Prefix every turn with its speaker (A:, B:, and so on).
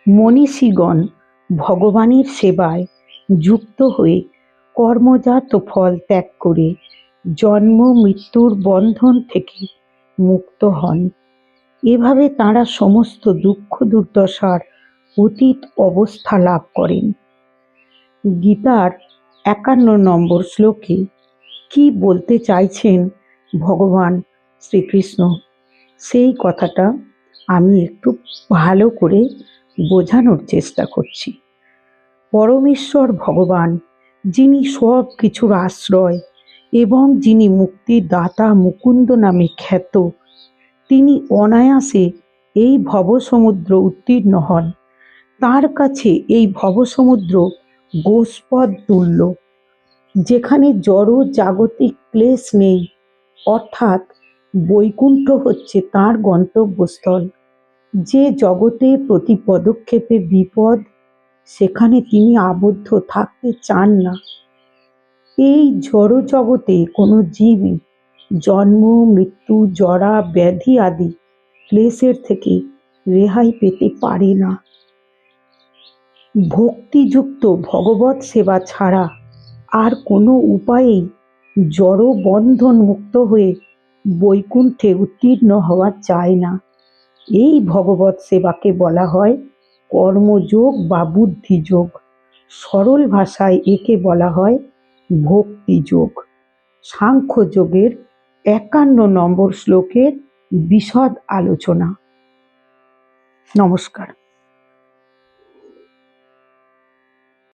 A: মনীষীগণ ভগবানের সেবায় যুক্ত হয়ে কর্মজাত ফল ত্যাগ করে জন্ম মৃত্যুর বন্ধন থেকে মুক্ত হন। এভাবে তাঁরা সমস্ত দুঃখ দুর্দশার অতীত অবস্থা লাভ করেন। গীতার ৫১ নম্বর শ্লোকে কি বলতে চাইছেন ভগবান শ্রীকৃষ্ণ, সেই কথাটা আমি একটু ভালো করে বোঝানোর চেষ্টা করছি। পরমেশ্বর ভগবান, যিনি সব কিছুর আশ্রয় এবং যিনি মুক্তির দাতা মুকুন্দ নামে খ্যাত, তিনি অনায়াসে এই ভবসমুদ্র উত্তীর্ণ হন। তার কাছে এই ভবসমুদ্র গোষ্পদ তুল্য, যেখানে জড় জাগতিক ক্লেশ নেই, অর্থাৎ বৈকুণ্ঠ হচ্ছে তাঁর গন্তব্যস্থল। যে জগতে প্রতি পদক্ষেপে বিপদ, সেখানে তিনি আবদ্ধ থাকতে চান না। এই জড় জগতে কোনো জীবই জন্ম মৃত্যু জরা ব্যাধি আদি ক্লেশের থেকে রেহাই পেতে পারে না। ভক্তিযুক্ত ভগবৎ সেবা ছাড়া আর কোনো উপায়েই জড় বন্ধন মুক্ত হয়ে বৈকুণ্ঠে উত্তীর্ণ হওয়া যায় না। এই ভগবৎ সেবাকে বলা হয় কর্মযোগ বা বুদ্ধিযোগ। সরল ভাষায় একে বলা হয় ভক্তিযোগ। সাংখ্যযোগের ৫১ নম্বর শ্লোকের বিশদ আলোচনা। নমস্কার।